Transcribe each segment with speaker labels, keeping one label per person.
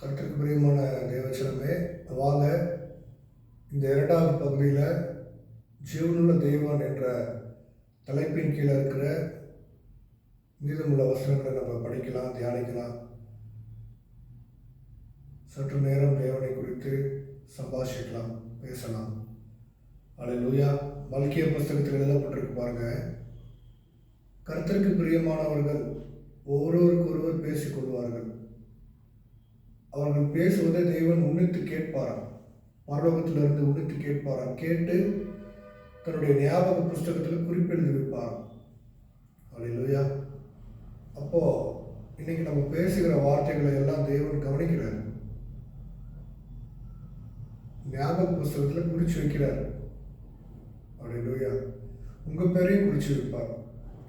Speaker 1: கர்த்தருக்கு பிரியமான தேவச்சனமே, வாங்க இந்த இரண்டாவது பகுதியில் ஜீவனுள்ள தெய்வன் என்ற தலைப்பின் கீழே இருக்கிற மீதமுள்ள வசனங்களை நம்ம படிக்கலாம், தியானிக்கலாம். சற்று நேரம் தேவனை குறித்து சம்பாஷிக்கலாம், பேசலாம். அல்லேலூயா. மல்கியா புஸ்தகத்தில் எழுதப்பட்டிருக்கு பாருங்க, கர்த்தருக்கு பிரியமானவர்கள் ஒருவருக்கு ஒருவர் பேசிக்கொள்வார்கள். அவர்கள் பேசுவதை தேவன் உன்னித்து கேட்பாராம். பரலோகத்திலிருந்து உன்னித்து கேட்பாராம். கேட்டு தன்னுடைய ஞாபக புஸ்தகத்தில் குறிப்பெழுதி வைப்பாராம். அல்லேலூயா. அப்போ இன்னைக்கு நம்ம பேசுகிற வார்த்தைகளை எல்லாம் தேவன் கவனிக்கிறார். ஞாபக புஸ்தகத்தில் குறிச்சு வைக்கிறார். அல்லேலூயா. உங்க பேரையும் குறிச்சு வைப்பார்,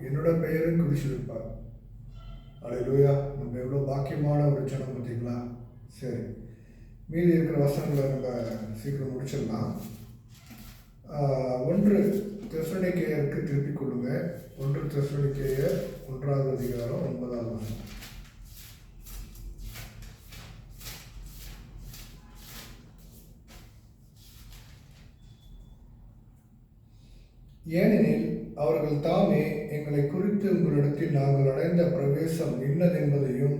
Speaker 1: என்னோட பெயரையும் குறிச்சு வைப்பார். அல்லேலூயா. நம்ம எவ்வளோ பாக்கியமான ஒரு ஜனம் பார்த்தீங்களா? சரி, மீதி இருக்கிற வசனங்களை நம்ம சீக்கிரம் முடிச்சிடலாம். 1 தெசலோனிக்கேயருக்கு திருப்பிக் கொள்ளுங்க. 1 தெசலோனிக்கேயர் 1ஆம் அதிகாரம் 9ஆம் வசனம். ஏனெனில் அவர்கள் தாமே எங்களை குறித்து உங்களிடத்தில் நாங்கள் அடைந்த பிரவேசம் இன்னதென்பதையும்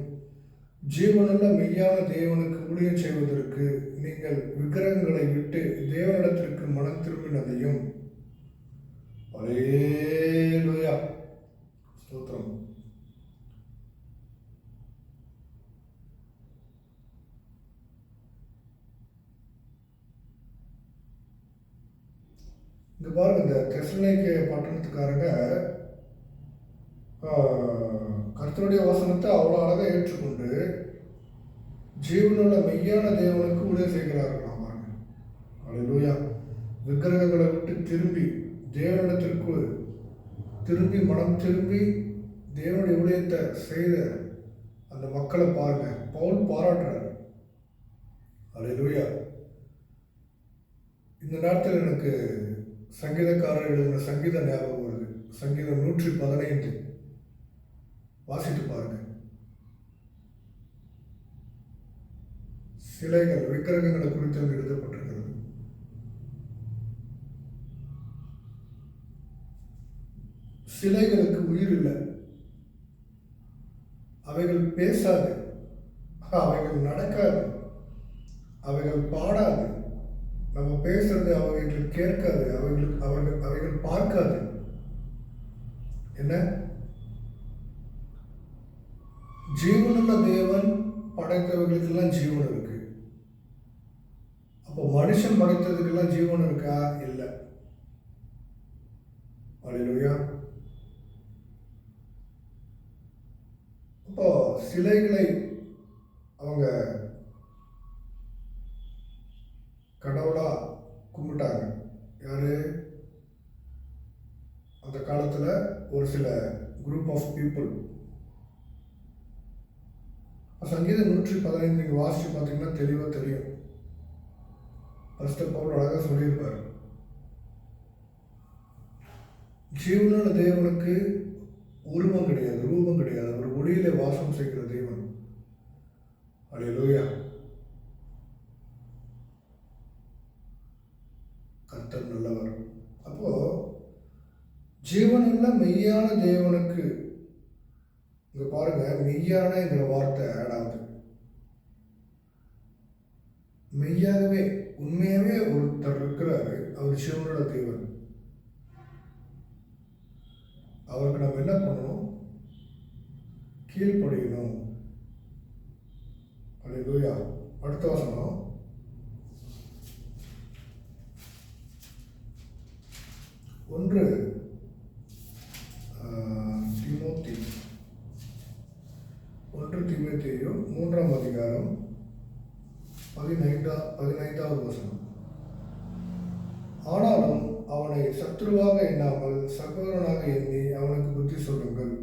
Speaker 1: ஜீவனுள்ள மெய்யான தேவனுக்கு ஊழியம் செய்வதற்கு நீங்கள் விக்கிரகங்களை விட்டு தேவனிடத்திற்கு மனம் திரும்பினதையும். அல்லேலூயா, ஸ்தோத்திரம். இங்க பாருங்க, இந்த தெசலோனிக்கே பட்டணத்துக்காரங்க கர்த்தருடைய வசனத்தை அவ்வளோ அழகாக ஏற்றுக்கொண்டு ஜீவனுள்ள மெய்யான தேவனுக்கு ஊழியம் செய்கிறார்களாம். பாருங்க, அல்லேலூயா. விக்கிரகங்களை விட்டு திரும்பி தேவனிடத்திற்கு திரும்பி மனம் திரும்பி தேவனுடைய ஊழியத்தை செய்த அந்த மக்களை பாருங்க, பவுல் பாராட்டுறார். அல்லேலூயா. இந்த நேரத்தில் எனக்கு சங்கீதக்காரர் எழுதின சங்கீத ஞாபகம் வருது. சங்கீதம் 115 வாசித்து பாருங்க. சிலைகள், விக்கிரகங்களை குறித்து அங்கு எழுதப்பட்டிருக்கிறது. சிலைகளுக்கு உயிர் இல்லை, அவைகள் பேசாது, அவைகள் நடக்காது, அவைகள் பாடாது, நம்ம பேசுறது அவைகள் கேட்காது, அவைகள் பார்க்காது. என்ன? ஜீவனுள்ள தேவன் படைத்தவர்களுக்கெல்லாம் ஜீவன் இருக்கு. அப்போ மனுஷன் படைத்ததுக்கெல்லாம் ஜீவன் இருக்கா? இல்லை. அல்லேலூயா. அப்போ சிலைகளை அவங்க கடவுளா கும்பிட்டாங்க. யாரு? அந்த காலத்துல ஒரு சில குரூப் ஆஃப் பீப்புள். சங்கீதம் 115 நீங்கள் வாசிச்சு பார்த்தீங்கன்னா தெளிவாக தெரியும். பரிசுத்த பவுல் அழகாக சொல்லியிருப்பார், ஜீவனுள்ள தேவனுக்கு உருவம் கிடையாது, ரூபம் கிடையாது, அவர் ஒளியிலே வாசம் செய்கிற தேவன். அல்லேலூயா. கர்த்தர் நல்லவர். அப்போ ஜீவனுள்ள மெய்யான தேவனுக்கு, இங்க பாருங்க, மெய்யானங்கிற வார்த்தை ஆட் ஆகுது. மெய்யாகவே உண்மையாகவே ஒருத்தர் இருக்கிறாரு, அவர் ஜீவனுள்ள தேவன். அவருக்கு நம்ம என்ன பண்ணணும்? கீழ்ப்படியணும். அல்லேலூயா. அடுத்த வசனம், 1 தீமோத்தேயு 3ஆம் அதிகாரம் 15வது வசனம். ஆனாலும் அவனை சத்துருவாக எண்ணாமல் சகோதரனாக எண்ணி அவனுக்கு புத்தி சொல்லுங்கள்.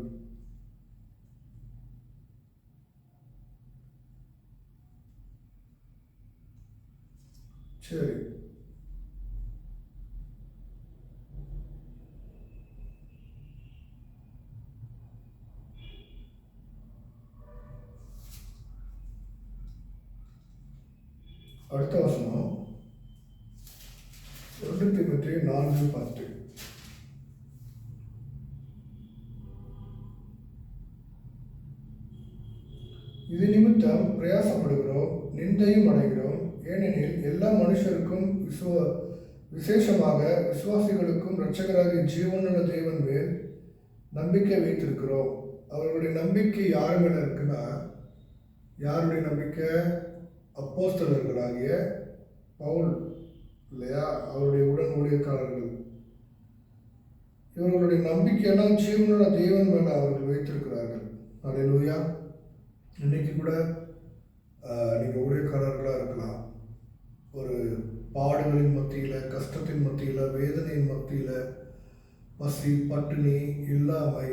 Speaker 1: சரி, அடுத்த வசனம் 2 தீமோத்தேயு 4:10. இது நிமித்தம் பிரயாசப்படுகிறோம், நிந்தையும் அடைகிறோம். ஏனெனில் எல்லா மனுஷருக்கும் விசேஷமாக விசுவாசிகளுக்கும் இரட்சகராகிய ஜீவனுள்ள தேவன் மேல் நம்பிக்கை வைத்திருக்கிறோம். அவர்களுடைய நம்பிக்கை யார் மேலே இருக்குன்னா, யாருடைய நம்பிக்கை? அப்போஸ்தலர்களாகிய பவுல் இல்லையா, அவருடைய உடன் ஊழியக்காரர்கள். இவர்களுடைய நம்பிக்கையெல்லாம் ஜீவனுள்ள தேவன் மேலே அவர்கள் வைத்திருக்கிறார்கள். அல்லேலூயா. இன்னைக்கு கூட நீங்கள் ஊழியக்காரர்களாக இருக்கலாம். ஒரு பாடுகளின் மத்தியில், கஷ்டத்தின் மத்தியில், வேதனையின் மத்தியில், பசி, பட்டினி, இல்லாமை,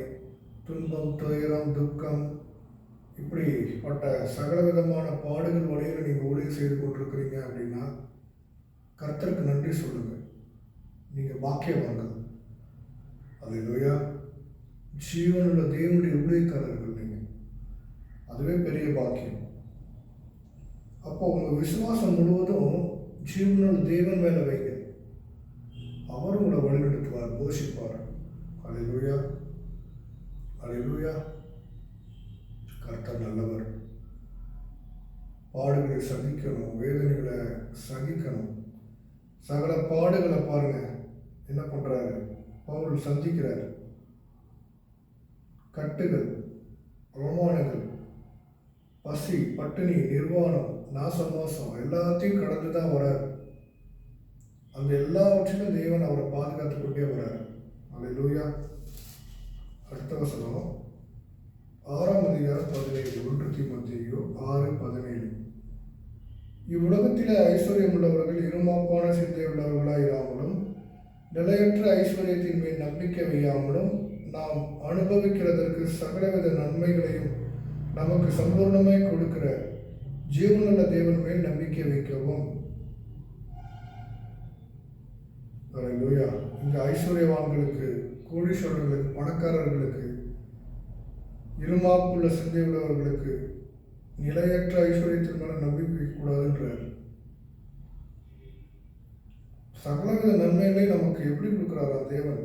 Speaker 1: துன்பம், துயரம், துக்கம், இப்படிப்பட்ட சகலவிதமான பாடுகள் வழியில் நீங்கள் ஊழியம் செய்து கொண்டிருக்கிறீங்க அப்படின்னா கர்த்தருக்கு நன்றி சொல்லுங்கள். நீங்கள் பாக்கியவான்கள். அல்லேலூயா. ஜீவனுள்ள தேவனுடைய ஊழியக்காரர்கள் நீங்கள். அதுவே பெரிய பாக்கியம். அப்போ உங்கள் விசுவாசம் முழுவதும் ஜீவனுள்ள தேவன் மேலே வைங்க. அவர் உங்களை வழிநடத்துவார், போஷிப்பார். அல்லேலூயா. அல்லேலூயா. கர்த்தர் நல்லவர். பாடுகளை சகிக்கணும், வேதனைகளை சகிக்கணும். சகல பாடுகளை பாருங்க என்ன பண்றாரு பவுல் சந்திக்கிறார். கட்டுகள், அவமானங்கள், பசி, பட்டினி, நிர்வாணம், நாசமோசம் எல்லாத்தையும் கடந்து தான் வரார். அந்த எல்லாவற்றிலும் தேவன் அவரை பாதுகாத்து கொண்டே வரார். அல்லேலூயா. அடுத்த வசனம் 6:17. 1 தீமோத்தேயு 6:17. இவ்வுலகத்திலே ஐஸ்வர்யம் உள்ளவர்கள் இருமாப்பான சிந்தை உள்ளவர்களாக இராமலும், நிலையற்ற ஐஸ்வர்யத்தின் மேல் நம்பிக்கை வையாமலும், நாம் அனுபவிக்கிறதற்கு சகலவித நன்மைகளையும் நமக்கு சம்பூர்ணமாய் கொடுக்கிற ஜீவனுள்ள தேவன் மேல் நம்பிக்கை வைக்கவும். அல்லேலூயா. இங்க ஐஸ்வர்யவான்களுக்கு, கோடீஸ்வரர்களுக்கு, பணக்காரர்களுக்கு, இருமாப்புள்ள சிந்தை உள்ளவர்களுக்கு நிலையற்ற ஐஸ்வர்யத்தின் மேல நம்பிக்கை வைக்கக்கூடாதுன்றார். சகலவித நன்மைகளை நமக்கு எப்படி கொடுக்குறாரா தேவன்?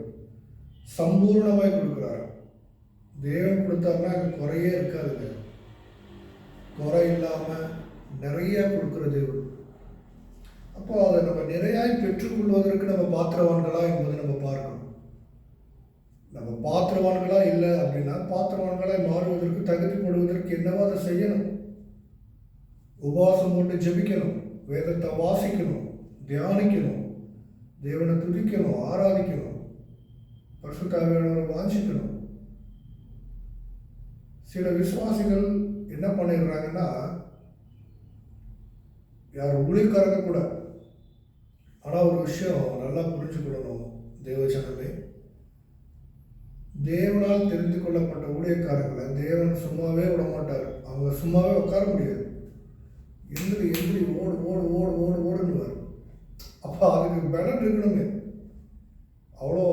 Speaker 1: சம்பூர்ணமாய் கொடுக்குறார். தேவன் கொடுத்தாருன்னா அது குறையே இருக்காதுங்க. குறை இல்லாம நிறைய கொடுக்குற தேவன். அப்போ அதை நம்ம நிறையாய் பெற்றுக்கொள்வதற்கு நம்ம பாத்திரவான்களா என்பதை நம்ம பார்க்கணும். நம்ம பாத்திரவான்களா இல்லை அப்படின்னா பாத்திரவான்களாய் மாறுவதற்கு, தகுதிப்படுவதற்கு என்னவோ அதை செய்யணும். உபவாசம் போட்டு ஜெபிக்கணும், வேதத்தை வாசிக்கணும், தியானிக்கணும், தேவனை துதிக்கணும், ஆராதிக்கணும், பரிசுத்த ஆவியானவரை வாஞ்சிக்கணும். சில விசுவாசிகள் என்ன பண்ணிடுறாங்கன்னா, யார் ஊழியக்காரங்க கூட, ஆனால் ஒரு விஷயம் நல்லா புரிஞ்சுக்கொள்ளணும் தேவஜனமே, தேவனால் தெரிந்து கொள்ளப்பட்ட ஊழியக்காரங்களை தேவன் சும்மாவே விட மாட்டார். அவங்க சும்மாவே உட்கார முடியாது. எந்திரி எந்திரி, ஓடு ஓடு ஓடு ஓடு ஓடுன்னுவார். அப்போ அதுக்கு பலன் இருக்கணுமே. அவ்வளோ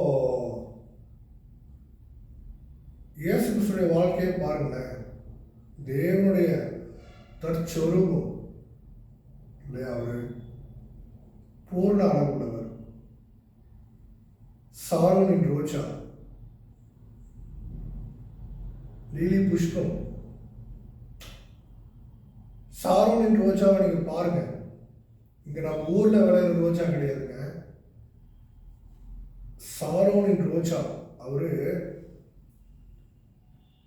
Speaker 1: இயேசு கிறிஸ்துடைய வாழ்க்கையை பாருங்களேன். தேவனுடைய தற்சொரூபம் இல்லையா? அவர் பூர்ண அளவுள்ளவர். சாரோனின் ரோஜா, லீலி புஷ்பம். சாரோனின் ரோஜாவை நீங்க பாருங்க. இங்க நம்ம ஊர்ல விளையிற ரோஜா கிடையாதுங்க. சாரோனின் ரோஜா. அவரு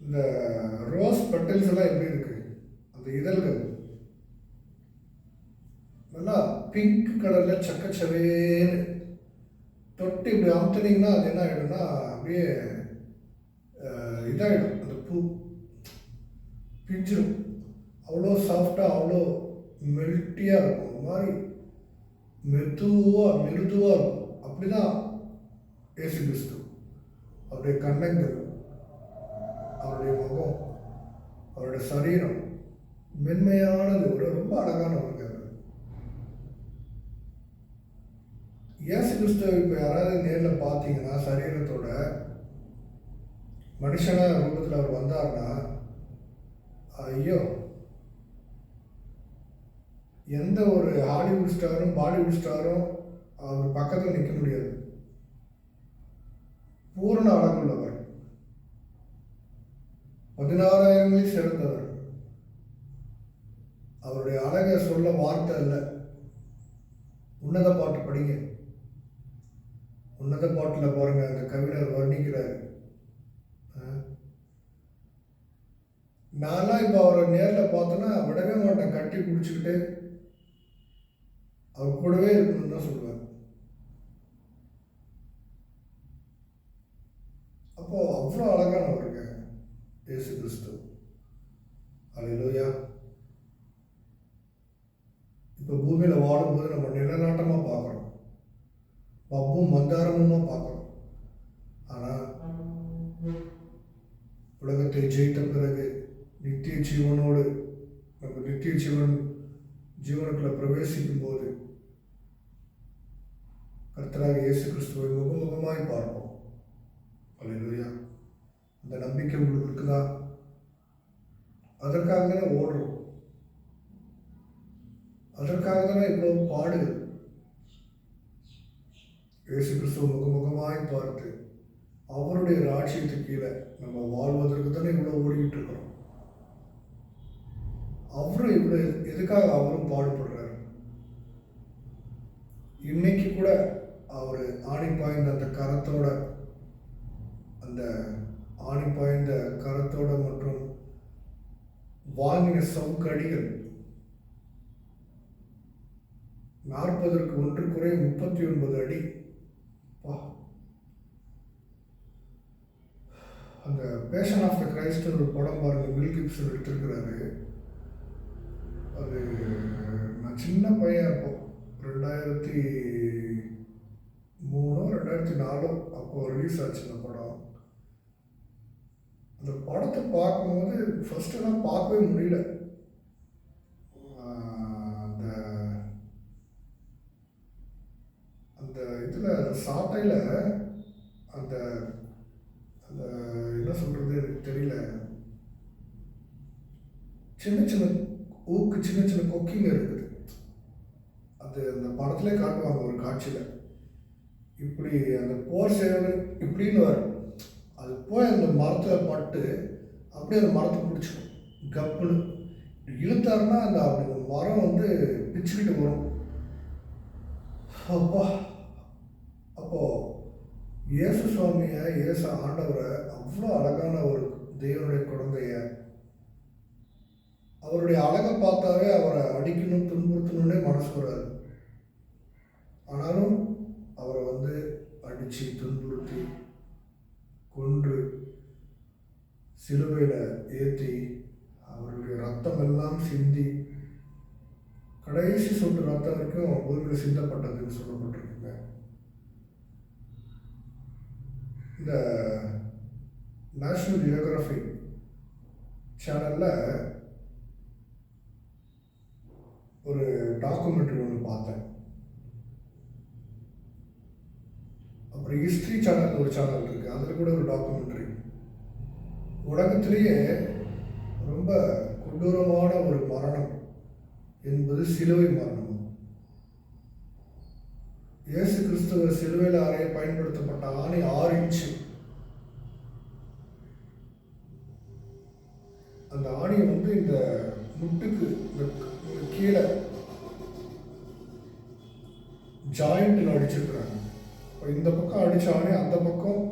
Speaker 1: இந்த ரோஸ் பெட்டல்ஸ் எல்லாம் எப்படி இருக்கு, அந்த இதழ்கள் நல்லா பிங்க் கலர்ல சக்கச்சவேன்னு தொட்டு இப்படி அமுத்துனீங்கன்னா அது என்ன ஆயிடும்னா அப்படியே இதாகிடும். அந்த பூ பிஞ்சிடும். அவ்வளோ சாஃப்டாக, அவ்வளோ மெல்ட்டியாக இருக்கும். ஒரு மாதிரி மிருதுவாக இருக்கும். அப்படிதான் இயேசு கிறிஸ்து. அவருடைய கண்ணங்கள், அவருடைய முகம், அவருடைய சரீரம் மென்மையானது, ஒரு ரொம்ப அழகானவங்க. இயேசு கிறிஸ்துவ இப்போ யாராவது நேரில் பார்த்தீங்கன்னா, சரீரத்தோட மனுஷனா ரூபத்தில் அவர் வந்தார்னா, ஐயோ எந்த ஒரு ஹாலிவுட் ஸ்டாரும் பாலிவுட் ஸ்டாரும் அவர் பக்கத்தில் நிற்க முடியாது. பூரண அழகுள்ளவர், 16,000 சிறந்தவர். அவருடைய அழகை சொல்ல வார்த்தை இல்லை. உன்னத பாட்டு படிங்க. உன்னத பாட்டில் பாருங்க, அந்த கவிஞர் வர்ணிக்கிறார். நான்லாம் இப்போ அவரை நேரில் பார்த்தோன்னா விடவே மாட்டேன், கட்டி பிடிச்சிக்கிட்டு அவர் கூடவே இருக்கணும்னு தான் சொல்லுவேன். அப்போ அவ்வளோ அழகானவருங்க இயேசு கிறிஸ்து. அல்லேலூயா. இப்போ பூமியில் வாழும்போது நம்ம நிலநாட்டமாக பார்க்குறோம், பப்பும் மந்தாரமுமா பார்க்குறோம். ஆனால் உலகத்தை ஜெயித்த பிறகு நித்திய ஜீவனோடு நம்ம நித்திய ஜீவனுக்குள்ள பிரவேசிக்கும் போது கர்த்தராக இயேசு கிறிஸ்துவை முகமுகமாய் பார்ப்போம். அல்லேலூயா. அந்த நம்பிக்கை உங்களுக்கு இருக்குதா? அதற்காக தானே ஓடுறோம், அதற்காக தானே இவ்வளவு பாடுகள். இயேசு கிறிஸ்துவ முகமுகமாய் பார்த்து அவருடைய ராஜ்யத்துக்கு கீழே நம்ம வாழ்வதற்கு தானே இவ்வளோ ஓடிக்கிட்டு இருக்கிறோம். அவரும் இவ்வளோ எதுக்காக அவரும் பாடுபடுறாரு. இன்னைக்கு கூட அவர் ஆணி பாய்ந்த அந்த கரத்தோட, அந்த ஆணி பாய்ந்த கரத்தோட மற்றும் வாங்கின சவுக்கடிகள் 40ற்கு 1 குறை 39 அடி. அந்த பேஷன் ஆஃப் த கிரைஸ்ட் ஒரு படம் பாருங்க, மெல் கிப்சன் எடுத்திருக்கிறாரு. அது நான் சின்ன பையன் அப்போ 2003 2004 அப்போ ரிலீஸ் ஆச்சு அந்த படம். அந்த படத்தை பார்க்கும்போது ஃபர்ஸ்டெல்லாம் பார்க்கவே முடியல. அந்த அந்த இதில் சாட்டையில் அந்த அந்த என்ன சொல்கிறது எனக்கு தெரியல, சின்ன சின்ன ஊக்கு, சின்ன சின்ன கொக்கிங்க இருக்குது. அது அந்த படத்திலே காட்டுவாங்க ஒரு காட்சியில். இப்படி அந்த போர் சேவகன் இப்படின்னு வரும், அது போய் அந்த மரத்தில் பட்டு அப்படியே அந்த மரத்தை பிடிச்சிக்கும் கப்புன்னு இழுத்தாருன்னா அந்த அப்படி மரம் வந்து பிச்சுக்கிட்டு வரும். அப்பா, அப்போது இயேசு சுவாமியை, இயேசு ஆண்டவரை, அவ்வளோ அழகான ஒரு தெய்வனுடைய குழந்தைய, அவருடைய அழகை பார்த்தாவே அவரை அடிக்கணும் துன்புறுத்தணுன்னே மனசு வராது. ஆனாலும் அவரை வந்து அடித்து துன்புறுத்தி கொன்று சிலுவையில் ஏற்றி அவருடைய ரத்தம் எல்லாம் சிந்தி கடைசி சொட்டு ரத்தம் வரைக்கும் பூமியில் சிந்தப்பட்டதுன்னு சொல்லப்பட்டிருக்குங்க. இந்த நேஷ்னல் ஜியோகிராஃபி சேனலில் ஒரு டாக்குமெண்ட்ரி ஒன்று பார்த்தேன். அப்புறம் ஹிஸ்ட்ரி சேனல் ஒரு சேனல் இருக்குது, அதில் கூட ஒரு டாக்குமெண்ட்ரி. உலகத்திலேயே ரொம்ப கொடூரமான ஒரு மரணம் என்பது சிலுவை மரணம். இயேசு கிறிஸ்துவ சிலுவையில் அறைய பயன்படுத்தப்பட்ட ஆணி 6 இன்ச்சு. அந்த ஆணியை வந்து இந்த முட்டுக்கு கீழே ஜாயிண்டில் அடிச்சிருக்கிறாங்க. இந்த பக்கம் அடித்த ஆணி அந்த பக்கம்,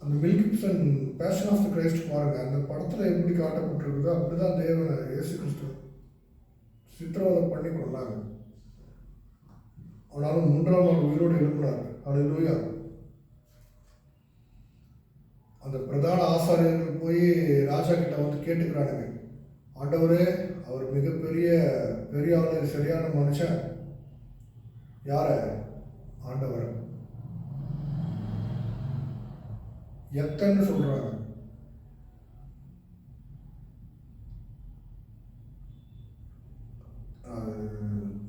Speaker 1: அந்த Mel Gibson Passion of the Christ பாருங்க, அந்த படத்தில் எப்படி காட்டப்பட்டிருக்குதோ அப்படிதான் தேவனை இயேசு கிறிஸ்து சித்திரவதை பண்ணி கொண்டாங்க. ஆனாலும் 3ஆம் நாள் உயிரோடு எழுப்பினார். அல்லேலூயா. அந்த பிரதான ஆசாரியர்கள் போய் ராஜா கிட்ட வந்து கேட்டுக்கிறானுங்க, ஆண்டவரே, அவர் மிகப்பெரிய ஆளு, சரியான மனுஷன். யார? ஆண்டவர். எத்தன்னு சொல்றாங்க.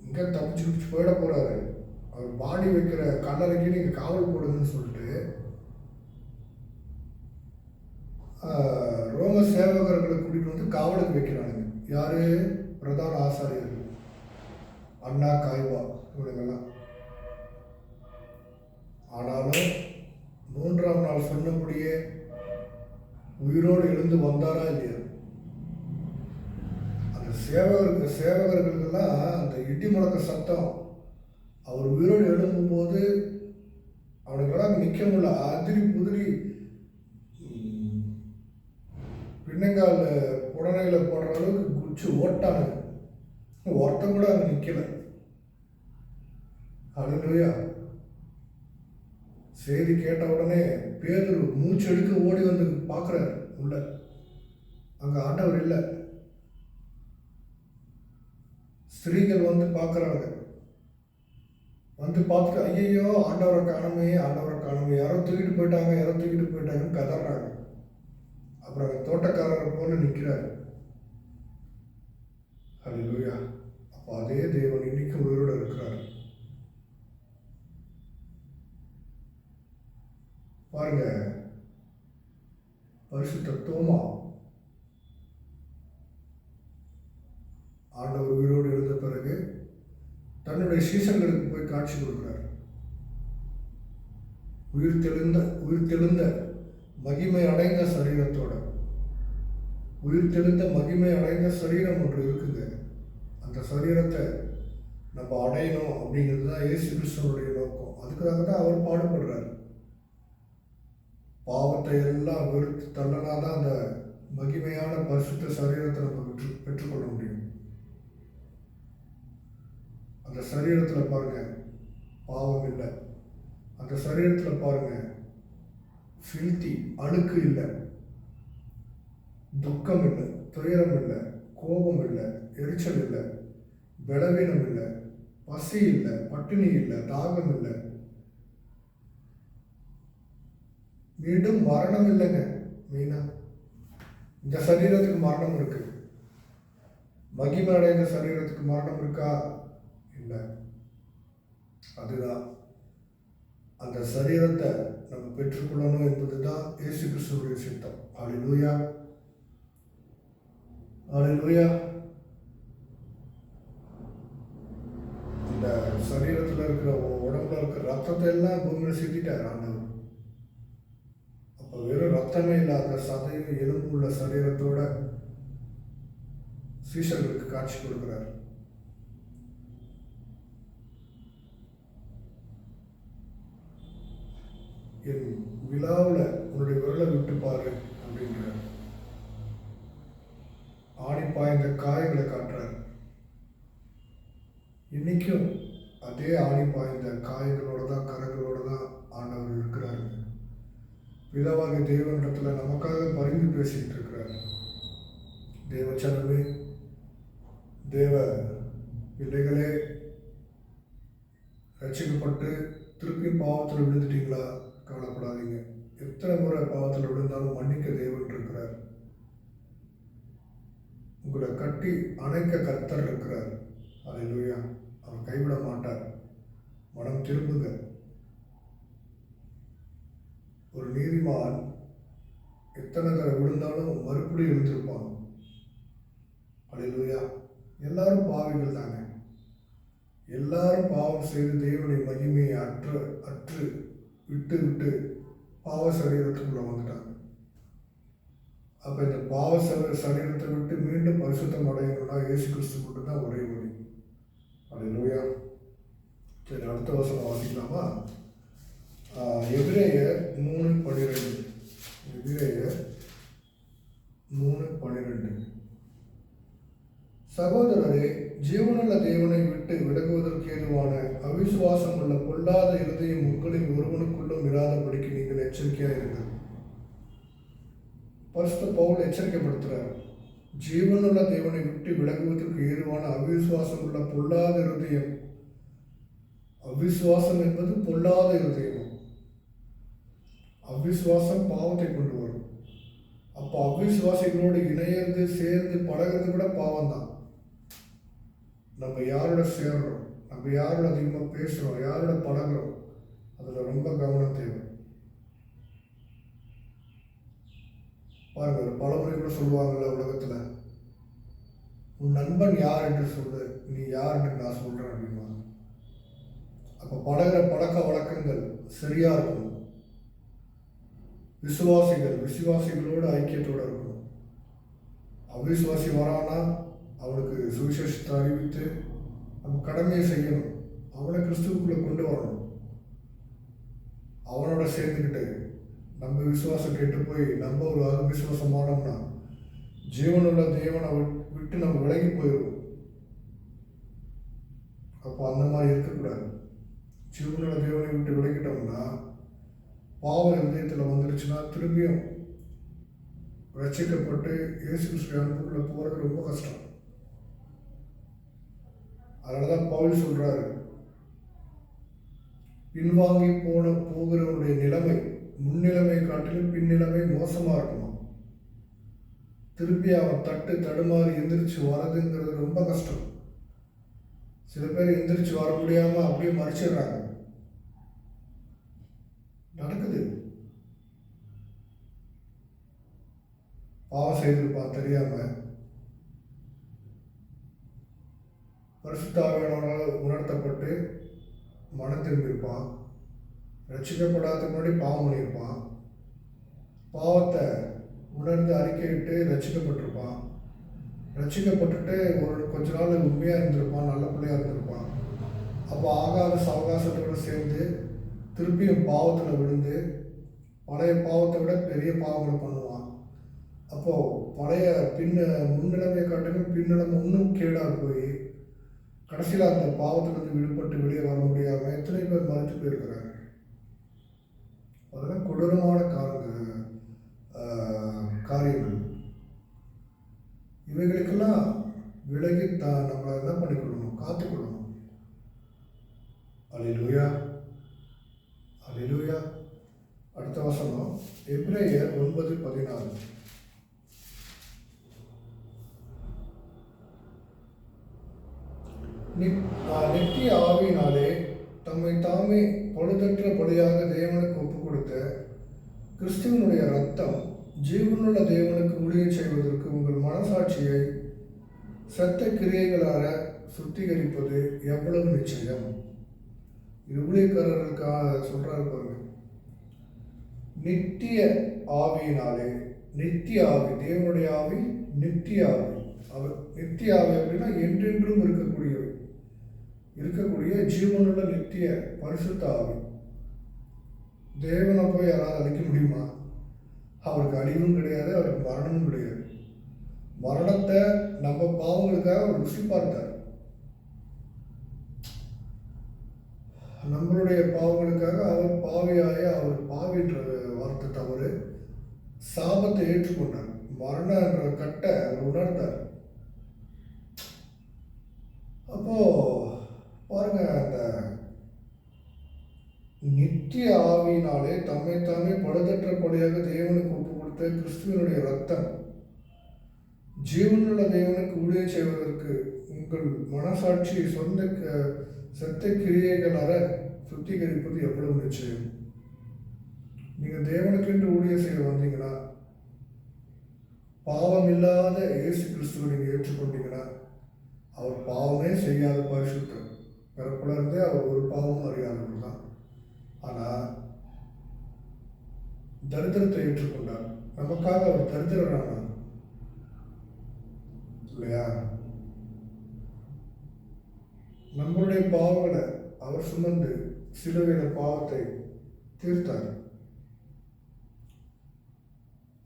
Speaker 1: இங்க தப்பிச்சு போயிட போறாரு, அவர் பாடி வைக்கிற கல்லறைக்கு நீங்க காவல் போடுங்கன்னு சொல்லிட்டு ரோம சேவகர்களை கூட்டிட்டு வந்து காவலுக்கு வைக்கிறானுங்க. யாரு? பிரதான ஆசாரியர்கள். அண்ணா, காய்வா இவனுங்கெல்லாம். ஆனாலும் 3ஆம் நாள் சொன்னபடியே உயிரோடு எழுந்து வந்தாரா இல்லையா? அந்த சேவகர்களுக்கெல்லாம் அந்த இடி முழக்க சத்தம் அவர் உயிரோடு எழும்பும்போது அவனுக்கெல்லாம் நிற்க முடியல. அதிரி புதிரி பின்னங்கால புடனையில் போடுற அளவுக்கு குச்சி ஓட்டானுங்க. ஒருத்தம் கூட அங்கே நிற்கல. அல்லேலூயா. செய்தி கேட்ட உடனே பேதுரு மூச்சு எடுக்க ஓடி வந்து பார்க்குறாரு உள்ள. அங்கே ஆண்டவர் இல்லை. ஸ்திரீகள் வந்து பார்க்குறாங்க. வந்து பார்த்துட்டு ஐயையோ ஆண்டவரை காணுமே, ஆண்டவரை காணுமே, யாரோ தூக்கிட்டு போயிட்டாங்கன்னு கதறாங்க. அப்புறம் தோட்டக்காரரை போல நிற்கிறாரு. அல்லேலூயா. அப்போ அதே தேவன் இன்னைக்கு உயிரோடு இருக்கிறார். பாருங்க, பரிசுத்த தோமா ஆண்டவர் உயிரோடு எழுந்த பிறகு தன்னுடைய சீசர்களுக்கு போய் காட்சி கொடுக்கிறார். உயிர்த்தெழுந்த மகிமை அடைந்த சரீரத்தோட, உயிர்த்தெழுந்த மகிமை அடைந்த சரீரம் ஒன்று இருக்குங்க. அந்த சரீரத்தை நம்ம அடையணும் அப்படிங்கிறது தான் இயேசு கிறிஸ்துவனுடைய நோக்கம். அதுக்காக தான் அவர் பாடுபடுறார். பாவத்தை எல்லாம் வெறுத்து தள்ளனாதான் அந்த மகிமையான பரிசுத்த சரீரத்தை நம்ம பெற்றுக்கொள்ள முடியும். அந்த சரீரத்தில் பாருங்க பாவம் இல்லை. அந்த சரீரத்தில் பாருங்க ஃபில்தி அழுக்கு இல்லை, துக்கம் இல்லை, துயரம் இல்லை, கோபம் இல்லை, எரிச்சல் இல்லை, பலவீனம் இல்லை, பசி இல்லை, பட்டினி இல்லை, தாகம் இல்லை, மீண்டும் மரணம் இல்லைங்க. மெயினா இந்த சரீரத்துக்கு மரணம் இருக்கு. மகிமை அடைந்த சரீரத்துக்கு மரணம் இருக்கா? இல்லை. அதுதான் அந்த சரீரத்தை நம்ம பெற்றுக்கொள்ளணும் என்பதுதான் இயேசு கிறிஸ்துவுடைய சித்தம். அல்லேலூயா, அல்லேலூயா. இந்த சரீரத்தில் இருக்கிற உடம்புல இருக்கிற ரத்தத்தை எல்லாம் பூமியில் சிந்திட்டார் ஆண்டவர். அப்போ வெறும் ரத்தமே இல்லாத சதையும் எலும்பு உள்ள சரீரத்தோட சீஷர்களுக்கு காட்சி கொடுக்கிறார். என் விழாவில் உன்னுடைய விரலை விட்டு பாரு அப்படின்றார். ஆணி பாய்ந்த காயங்களை காட்டுறார். இன்னைக்கும் அதே ஆணி பாய்ந்த காயங்களோட தான், கரங்களோட தான் ஆண்டவர் இருக்கிறாரு. பிதாவாகிய தேவனிடத்தில் நமக்காக பரிந்து பேசிட்டு இருக்கிறார். தேவச்சனமே, தேவ பிள்ளைகளே, ரட்சிக்கப்பட்டு திருப்பி பாவத்தில் விழுந்துட்டீங்களா? கவலைப்படாதீங்க. எத்தனை முறை பாவத்தில் விழுந்தாலும் மன்னிக்க தேவன் இருக்கிறார். உங்களை கட்டி அணைக்க கர்த்தர் இருக்கிறார். அல்லேலூயா. அவர் கைவிட மாட்டார். மனம் திரும்புங்க. ஒரு நீதிமான் எத்தனை தடவை விழுந்தாலும் மறுபடியும் எழுந்திருப்பான். அல்லேலூயா. எல்லாரும் பாவிகள் தாங்க. எல்லாரும் பாவம் செய்து தேவனுடைய மகிமையை அற்று விட்டு பாவ சரீரத்துக்குள்ள வந்துட்டாங்க. அப்ப இந்த பாவ சரீரத்தை விட்டு மீண்டும் பரிசுத்தம் அடையணும்னா இயேசு கிறிஸ்து மட்டும் தான் ஒரே வழி. அல்லேலூயா. சரி, அடுத்த வசனம் வாசிக்கலாமா? எபிரேயர் 3:12. எபிரேயர் 3:12. சகோதரரே, ஜீவனுள்ள தேவனை விட்டு விலகுவதற்கு ஏதுவான அவிசுவாசம் உள்ள பொல்லாத இருதயம் உங்களில் ஒருவனுக்குள்ளும் இராதபடிக்கு நீங்கள் எச்சரிக்கையாயிருங்கள். பரிசுத்த பவுல் எச்சரிக்கைப்படுத்துகிறார். ஜீவனுள்ள தேவனை விட்டு விலகுவதற்கு ஏதுவான அவிசுவாசம் உள்ள பொல்லாத இருதயம். அவிசுவாசம் என்பது பொல்லாத இருதயம். அவிசுவாசம் பாவத்தை கொண்டு வரும். அப்போ அவிசுவாசிகளோடு இணையது சேர்ந்து பழகிறது கூட பாவம் தான். நம்ம யாரோட சேர்றோம், நம்ம யாரோட அதிகமாக பேசுகிறோம், யாரோட பழகிறோம், அதில் ரொம்ப கவனம் தேவை. பாருங்க, ஒரு பழமொழி கூட சொல்லுவாங்கல்ல உலகத்தில், உன் நண்பன் யார் என்று சொல்லு, நீ யார் என்று நான் சொல்கிறேன் அப்படின்னா. அப்போ பழகிற பழக்க வழக்கங்கள் சரியா இருக்கணும். விசுவாசிகளோடு ஐக்கியத்தோடு இருக்கணும். அவிசுவாசி வரானா அவனுக்கு சுவிசேஷத்தை அறிவித்து நம்ம கடமையை செய்யணும். அவனை கிறிஸ்துவுக்குள்ளே கொண்டு வரணும். அவனோட சேர்ந்துக்கிட்டு நம்ம விசுவாசம் கெட்டு போய் நம்ம ஒரு அவிசுவாசமானோம்னா ஜீவனுள்ள தேவனை விட்டு நம்ம விலகி போயிடுவோம். அப்போ அந்த மாதிரி இருக்கக்கூடாது. ஜீவனுள்ள தேவனை விட்டு விலகிட்டோம்னா பாவம் இதயத்தில் வந்துருச்சுன்னா திரும்பியும் ரட்சிக்கப்பட்டு இயேசு கிறிஸ்துவின் அன்புக்குள்ள போகிறது ரொம்ப கஷ்டம். அதனாலதான் பவுல் சொல்றாரு, பின்வாங்கி போகிறவனுடைய நிலைமை முன்னிலைமை காட்டிலும் பின்னிலைமை மோசமா இருக்குமா. திருப்பி அவன் தடுமாறி எந்திரிச்சு வரதுங்கிறது ரொம்ப கஷ்டம். சில பேர் எந்திரிச்சு வர முடியாம அப்படியே மறைச்சிடுறாங்க. நடக்குது. பாவம் செய்திருப்பான் தெரியாம, பரிசுத்த ஆவியானவரால் உணர்த்தப்பட்டு மனம் திரும்பியிருப்பான். ரட்சிக்கப்படாத முன்னாடி பாவம் பண்ணியிருப்பான். பாவத்தை உணர்ந்து அறிக்கையிட்டு ரட்சிக்கப்பட்டிருப்பான். ரட்சிக்கப்பட்டுட்டு கொஞ்ச நாள் உண்மையாக இருந்திருப்பான், நல்ல பிள்ளையாக இருந்திருப்பான். அப்போ ஆகாத சவகாசத்தோடு சேர்ந்து திருப்பியும் பாவத்தில் விழுந்து பழைய பாவத்தை விட பெரிய பாவங்களை பண்ணுவான். அப்போது பழைய முன்னிலைமையை காட்டிலும் பின்னிலைமை இன்னும் கேடாக போய் கடைசியில் அந்த பாவத்திலிருந்து விடுபட்டு வெளியே வர முடியாமல் எத்தனை பேர் மறைத்து போயிருக்கிறாங்க. அதெல்லாம் கொடூரமான காரியங்கள். இவைகளுக்கெல்லாம் விலகி நம்மளை என்ன பண்ணிக்கொள்ளணும், காத்துக்கொள்ளணும். அல்லேலூயா, அல்லேலூயா. அடுத்த வசனம் எபிரேயர் 9:14. நித்திய ஆவியினாலே தம்மை தாமே பழுதற்ற பலியாக தேவனுக்கு ஒப்புக் கொடுத்த கிறிஸ்துவனுடைய ரத்தம் ஜீவனுள்ள தேவனுக்கு ஊழியம் செய்வதற்கு உங்கள் மனசாட்சியை சத்த கிரியைகளாக சுத்திகரிப்பது எவ்வளவு நிச்சயம். இது ஊழியக்காரர்களுக்காக சொல்றாரு பாருங்க. நித்திய ஆவியினாலே, நித்திய ஆவி, தேவனுடைய ஆவி நித்திய ஆவி. அவர் நித்திய ஆவி அப்படின்னா என்றென்றும் இருக்கக்கூடிய ஜீவனுள்ள நித்திய பரிசுத்த ஆவி. தேவனை போய் யாராவது அழிக்க முடியுமா? அவருக்கு அழிவும் கிடையாது, அவருக்கு மரணமும் கிடையாது. மரணத்தை நம்ம பாவங்களுக்காக அவர் ருசி பார்த்தார். நம்மளுடைய பாவங்களுக்காக அவர் பாவியாய, அவர் பாவின்ற வார்த்தை தவறு, சாபத்தை ஏற்றுக்கொண்டார். மரண என்ற கட்டை அவர் உணர்ந்தார். அப்போ பாருங்க, அந்த நித்திய ஆவியினாலே தம்மைத்தாமே பழுதற்ற பலியாக தேவனுக்கு ஒப்பு கொடுத்த கிறிஸ்துவனுடைய ரத்தம் ஜீவனுள்ள தேவனுக்கு ஊழியம் செய்வதற்கு உங்கள் மனசாட்சி சத்த கிரியைகளாக சுத்திகரிப்பது எவ்வளவு நிச்சயம். நீங்க தேவனுக்கென்று ஊழியம் செய்ய வந்தீங்கன்னா, பாவம் இல்லாத இயேசு கிறிஸ்துவை நீங்க ஏற்றுக்கொண்டீங்கன்னா, அவர் பாவமே செய்யாத பரிசுத்தர். பிறப்புல இருந்தே அவர் ஒரு பாவமும் அறியாதவர் தான். ஆனால் தரித்திரத்தை ஏற்றுக்கொண்டார். நமக்காக அவர் தரித்திரரானார் இல்லையா? நம்மளுடைய பாவங்களை அவர் சுமந்து சிலுவையில பாவத்தை தீர்த்தார்.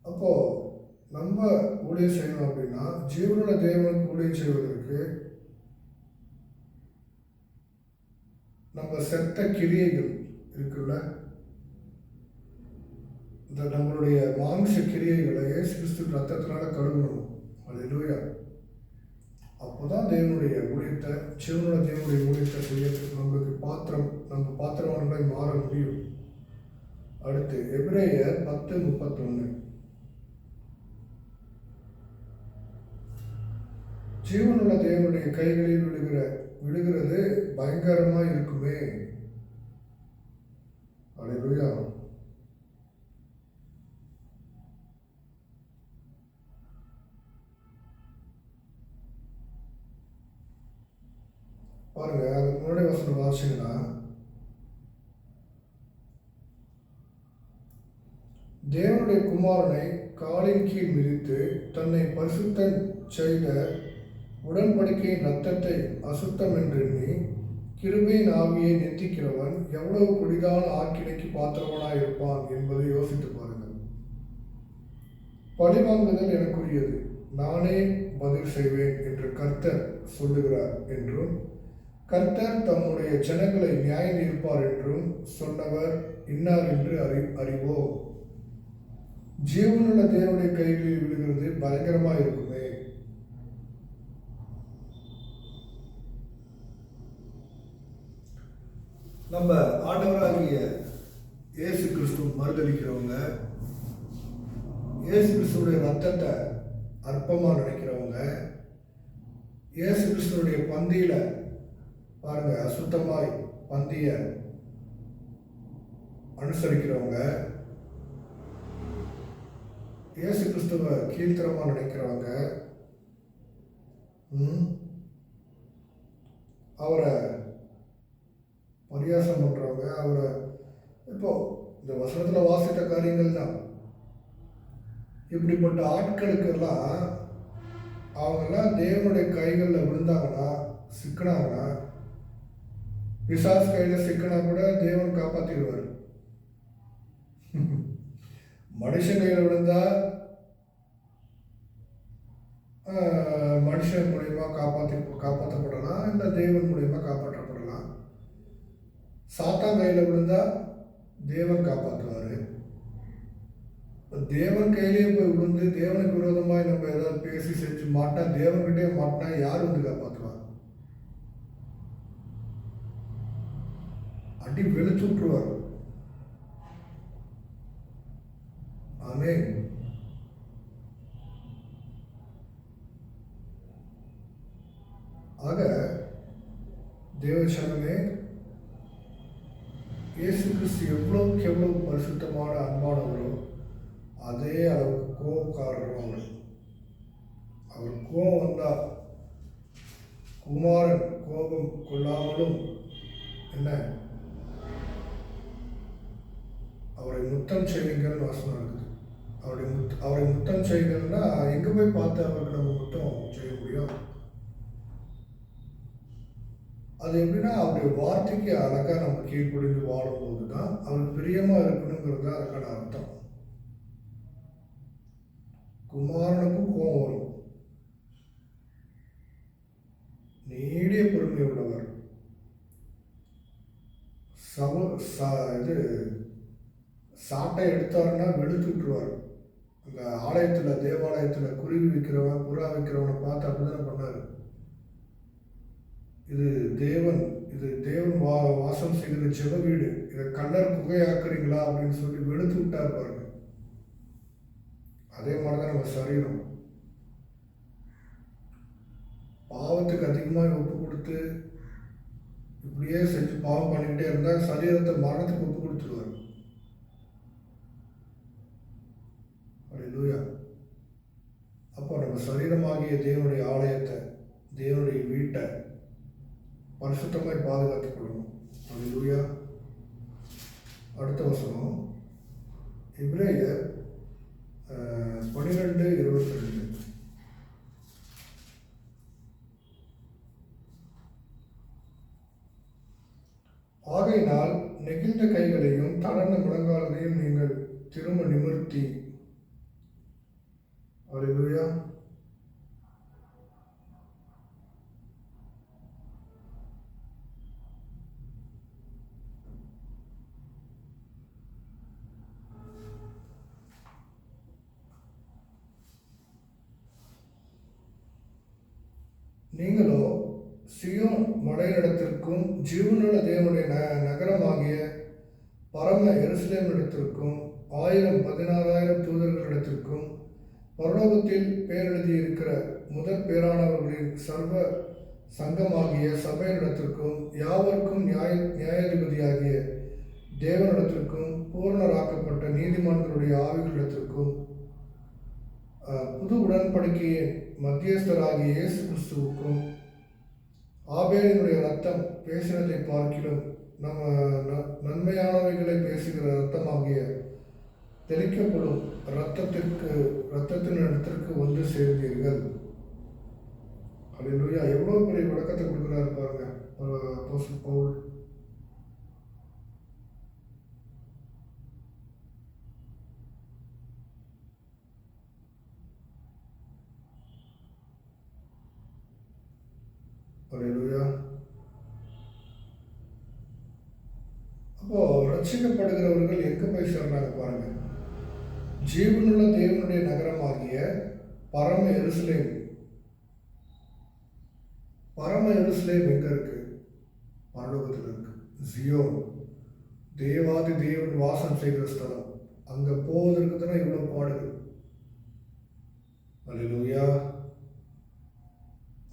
Speaker 1: அப்போ நம்ம ஊழியம் செய்யணும் அப்படின்னா, ஜீவனுள்ள தேவனுக்கு ஊழியம் செய்வதற்கு நம்ம செத்த கிரியைகள் இருக்குல்ல, இந்த நம்மளுடைய மானுஷ கிரியைகளை இயேசு கிறிஸ்து ரத்தத்தினால கழுவணும். அல்லேலூயா. அப்போதான் தேவனுடைய ஊழியத்தை, ஜீவனுள்ள தேவனுடைய ஊழியத்தை செய்யறதுக்கு நம்ம பாத்திரவான்களாய் மாற முடியும். அடுத்து எபிரேயர் 10:31. ஜீவனுள்ள தேவனுடைய கைகளில் விழுகிறது பயங்கரமா இருக்குமே. அல்லேலூயா. பாருங்க, அதுக்கு முன்னாடி வசனம் வாசிங்கன்னா, தேவனுடைய குமாரனை காலின் கீழ் மிதித்து தன்னை பரிசுத்தம் செய்த உடன்படிக்கையின் இரத்தத்தை அசுத்தம் என்றெண்ணி கிருபையின் ஆவியை நெத்திக்கிறவன் எவ்வளவு கொடிதான ஆக்கினைக்கு பாத்திரவனாயிருப்பான் என்பதை யோசித்து பாருங்கள். பழிவாங்குதல் எனக்குரியது, நானே பதில் செய்வேன் என்று கர்த்தர் சொல்லுகிறார் என்றும், கர்த்தர் தம்முடைய ஜனங்களை நியாயம் தீர்ப்பார் என்றும் சொன்னவர் இன்னார் என்று அறிவோம். ஜீவனுள்ள தேவனுடைய கைகளில் விழுகிறது பயங்கரமா இருக்குமே. நம்ம ஆண்டவராகிய இயேசு கிறிஸ்து மறுதளிக்கிறவங்க, இயேசு கிறிஸ்துடைய ரத்தத்தை அற்பமா நினைக்கிறவங்க, இயேசு கிறிஸ்துடைய பந்தியில பாருங்க அசுத்தமாய் பந்திய அனுசரிக்கிறவங்க, இயேசு கிறிஸ்துவ கீழ்த்தரமா நினைக்கிறவங்க, அவரை பரியாசம் பண்றவங்க, அவரை இப்போ இந்த வசனத்துல வாசித்த காரியங்கள் தான். இப்படிப்பட்ட ஆட்களுக்கெல்லாம் அவங்கெல்லாம் தேவனுடைய கைகளில் விழுந்தாங்கன்னா, சிக்கினாங்கன்னா, பிசாசு கையில் சிக்கினா கூட தேவன் காப்பாற்றிடுவார். மனுஷன் கையில் விழுந்தா மனுஷன் மூலியமா காப்பாற்றப்படலாம், இல்லை தேவன் மூலியமா காப்பாற்றப்படலாம். சாத்தான் கையில் விழுந்தா தேவன் காப்பாற்றுவார். தேவன் கையிலேயே போய் விழுந்து தேவனுக்கு விரோதமாக நம்ம ஏதாவது பேசி செஞ்சு மாட்டா, தேவன்கிட்டே மாட்டினா யார் வந்து காப்பாற்றுவார்? அடி வெளுத்து விட்டுருவார். ஆமென். ஆக தேவசனமே, இயேசு கிறிஸ்து எவ்வளவுக்கு எவ்வளவு பரிசுத்தமான அன்பானவரோ அதே அளவுக்கு கோபக்காரரும் அவர் கோபம் வந்தா குமாரன் கோபம் கொள்ளாமலும் என்ன அவரை முத்தம் செய்யுங்கள் வசனம் இருக்குது. அவரை முத்தம் செய்யுங்கள்னா எங்கே போய் பார்த்து அவருக்கு நம்ம முத்தம் செய்ய முடியும்? அது எப்படின்னா அவருடைய வார்த்தைக்கு அழகாக நம்ம கீழ்ப்படிந்து வாழும்போது தான் அவருக்கு பிரியமாக இருக்கணுங்கிறது தான் அதுக்கான அர்த்தம். குமாரனுக்கும் கோபம் வரும். நீடிய பொறுமை உள்ளவர். இது சாட்டை எடுத்தாருன்னா வெளுத்து விட்டுருவார். அந்த ஆலயத்தில் தேவாலயத்தில் குருவி விற்கிறவன் புறா விற்கிறவனை பார்த்து அப்படிதான் பண்ணாரு. இது தேவன் வாசம் செய்கிற ஜெப வீடு, இதை கல்லர் குகையாக்குறீங்களா அப்படின்னு சொல்லி வெளுத்து விட்டார் பாருங்க. அதே மாதிரிதான் நம்ம சரீரம் பாவத்துக்கு அதிகமாக ஒப்பு கொடுத்து இப்படியே செஞ்சு பாவம் பண்ணிக்கிட்டே இருந்தால் சரீரத்தை மரணத்துக்கு ஒப்பு கொடுத்துருவார். அல்லேலூயா. அப்போ நம்ம சரீரமாகிய தேவனுடைய ஆலயத்தை, தேவனுடைய வீட்டை பரிசுத்தமாய் பாதுகாத்துக் கொள்ளணும். அல்லேலூயா. அடுத்த வசனம் எபிரேயர் 12:22. ஆகையினால் நெகிழ்ந்த கைகளையும் தளர்ந்த முழங்கால்களையும் நீங்கள் திரும்ப நிமிர்த்தி. அல்லேலூயா. நீங்களோ சியோன் மலையிடத்திற்கும் ஜீவனுள்ள தேவனுடைய நகரமாகிய பரம எருசலேமிடத்திற்கும் 1000-16,000 தூதர்களிடத்திற்கும் பரலோகத்தில் பேரெழுதியிருக்கிற முதற் பேரானவர்களின் சர்வ சங்கமாகிய சபையினிடத்திற்கும் யாவருக்கும் நியாயாதிபதியாகிய தேவனிடத்திற்கும் பூர்ணராக்கப்பட்ட நீதிமான்களுடைய ஆவிகளிடத்திற்கும் புது உடன்படிக்கையின் மத்தியஸ்தராகிய இயேசு கிறிஸ்துவுக்கும் ஆபேலினுடைய ரத்தம் பேசினதை பார்க்கிலும் நன்மையானவைகளை பேசுகிற ரத்தமாகிய தெளிக்கப்படும் ரத்தத்தின் இடத்திற்கு வந்து சேர்ந்தீர்கள். அல்லேலூயா. எவ்வளோ பெரிய விளக்கத்தை கொடுக்குறாரு பாருங்க அப்போஸ்தலன் பவுல். அல்லேலூயா. அப்போ ரட்சிக்கப்படுகிறவர்கள் எங்க போய் சேர்றாங்க பாருங்க. ஜீவனுள்ள தேவனுடைய நகரமாகிய பரம எருசலேம். பரம எருசலேம் எங்க இருக்கு? பரலோகத்தில் இருக்கு. ஜியோன், தேவாதி தேவன் வாசம் செய்கிற ஸ்தலம். அங்க போவதற்கு தானே இவ்வளவு பாடுகள். அல்லேலூயா.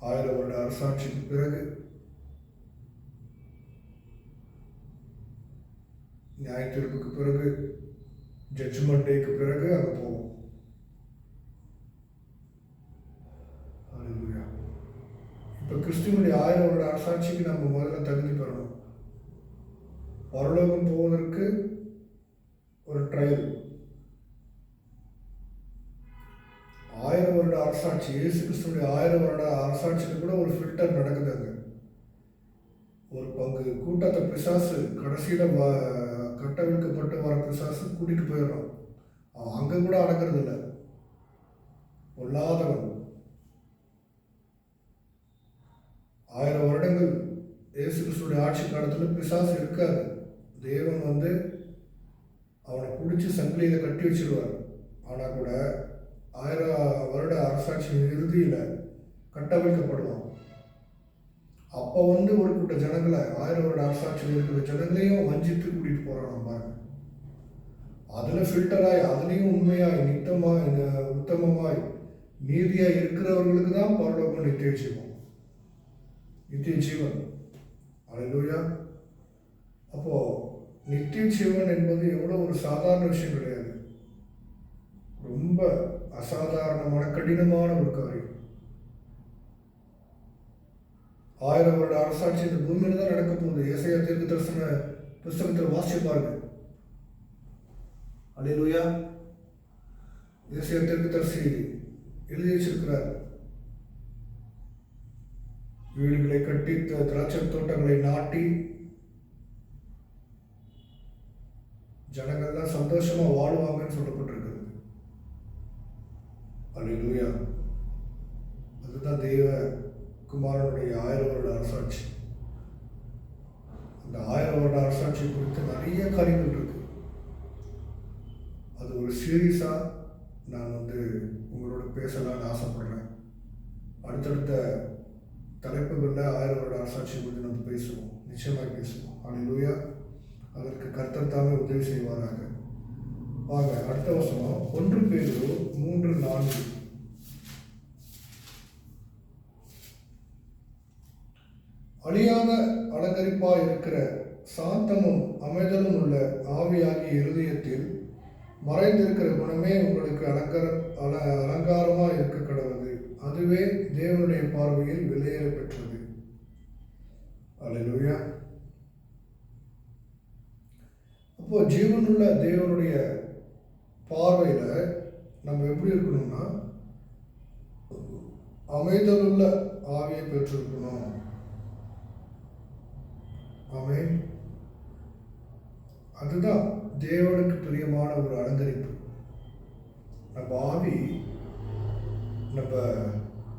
Speaker 1: 1000 வருட அரசாட்சிக்கு பிறகு, நியாயத்தீர்ப்புக்கு பிறகு, ஜட்ஜ்மெண்ட் டேக்கு பிறகு அங்க போவோம். அல்லேலூயா. இப்ப கிறிஸ்துவனுடைய 1000 வருட அரசாட்சிக்கு நம்ம முதல்ல தகுதி பெறணும். பரலோகம் போவதற்கு ஒரு ட்ரையல். 1000 வருட அரசாட்சி, இயேசு கிறிஸ்துவனுடைய 1000 வருட அரசாட்சிக்கு கூட ஒரு ஃபில்டர் நடக்குதுங்க. ஒரு பங்கு கூட்டத்தை பிசாசு கடைசியில கட்டவிழ்க்கப்பட்டு வர பிசாசு கூட்டிட்டு போயிடுறான். அவன் அங்க கூட அடக்கிறது இல்லை. பொல்லாதவன் 1000 வருடங்கள் இயேசு கிறிஸ்துடைய ஆட்சி காலத்துல பிசாசு இருக்காது. தேவன் அவனை பிடிச்சி சங்கிலியில கட்டி வச்சிருவார். ஆனா கூட 1000 வருட அரசாட்சி இறுதியில கட்டவிழ்க்கப்படுவான். அப்போ ஒரு கூட்ட ஜனங்களை, 1000 வருட அரசாட்சியில் இருக்கிற ஜனங்களையும் வஞ்சித்து கூட்டிட்டு போறான் பாருங்க. அதுல ஃபில்டராய், அதுலேயும் உண்மையாய், உத்தமமாய், நீதியாய் இருக்கிறவர்களுக்கு தான் பரலோகம் நித்திய ஜீவன். நித்திய ஜீவன். அல்லேலூயா. அப்போ நித்திய ஜீவன் என்பது எவ்வளவு ஒரு சாதாரண விஷயம் கிடையாது. ரொம்ப அசாதாரணமான கடினமான ஒரு காரியம். 1000 வருட அரசாட்சி இந்த பூமியில தான் நடக்க போகுது. ஏசாயா தீர்க்கதரிசன புஸ்தகத்தில் வாசிச்சு பாருங்க. அல்லேலூயா. ஏசாயா தீர்க்கதரிசி எழுதி வச்சிருக்கிறார். வீடுகளை கட்டி, திராட்சை தோட்டங்களை நாட்டி, ஜனங்கள்லாம் சந்தோஷமா வாழ்வாங்கன்னு சொல்லப்பட்டிருக்கிறது. அல்லேலூயா. அதுதான் தெய்வ குமாரனுடைய 1000 வருட அரசாட்சி. அந்த 1000 வருட அரசாட்சி குறித்து நிறைய காரியங்கள் இருக்கு. அது ஒரு சீரியஸா நான் உங்களோட பேசலாம்னு ஆசைப்படுறேன். அடுத்தடுத்த தலைப்புகளில் 1000 வருட அரசாட்சி குறித்து நம்ம பேசுவோம், நிச்சயமாக பேசுவோம். அல்லேலூயா. அதற்கு கர்த்தர் தாமே உதவி செய்வாராக. வாங்க அடுத்த வசனம் 1 பேதுரு 3:4. அழியாத அலங்கரிப்பாய் இருக்கிற சாந்தமும் அமைதலும் உள்ள ஆவியாகிய இருதயத்தில் மறைந்திருக்கிற குணமே உங்களுக்கு அலங்காரமா இருக்க கடவுது. அதுவே தேவனுடைய பார்வையில் விலையேற பெற்றது. அல்லேலூயா. அப்போ ஜீவனுள்ள தேவனுடைய பார்வையில நம்ம எப்படி இருக்கணும்னா, அமைதலுள்ள ஆவியை பெற்றிருக்கணும். ஆமென். அதுதான் தேவனுக்கு பிரியமான ஒரு அலங்கரிப்பு. நம்ம ஆவி, நம்ம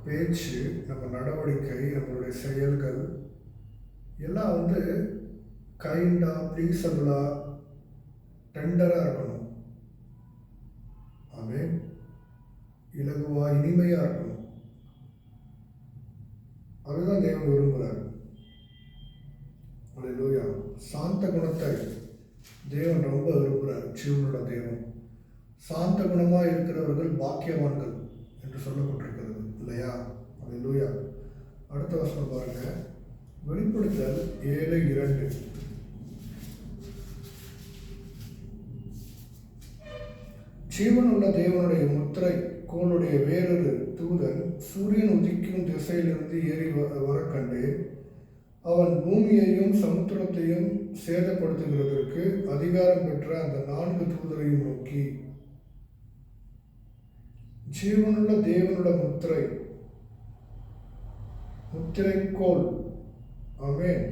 Speaker 1: பேச்சு, நம்ம நடவடிக்கை, நம்மளுடைய செயல்கள் எல்லாம் கைண்டா, ப்ளீசபிளா, டெண்டரா இருக்கணும். ஆமென். இலகுவா, இனிமையா இருக்கணும். அதுதான் தேவன் விரும்புகிறார். அல்லேலூயா. சாந்த குணத்தை தேவன் ரொம்ப விரும்புகிறார். ஜீவனோட தேவன் சாந்த குணமா இருக்கிறவர்கள் பாக்கியவான்கள் என்று சொல்லப்பட்டிருக்கிறது இல்லையா? அல்லேலூயா. அடுத்த வசனம் பாருங்க. வெளிப்படுத்தல் 7:2. ஜீவனுள்ள தேவனுடைய முத்திரை கோளுடைய வேறொரு தூதன் சூரியன் உதிக்கும் திசையிலிருந்து ஏறி வர கண்டேன். அவன் பூமியையும் சமுத்திரத்தையும் சேதப்படுத்துகிறதற்கு அதிகாரம் பெற்ற அந்த 4 தூதரையும் நோக்கி, ஜீவனுள்ள தேவனுள்ள முத்திரைக்கோள். ஆமென்.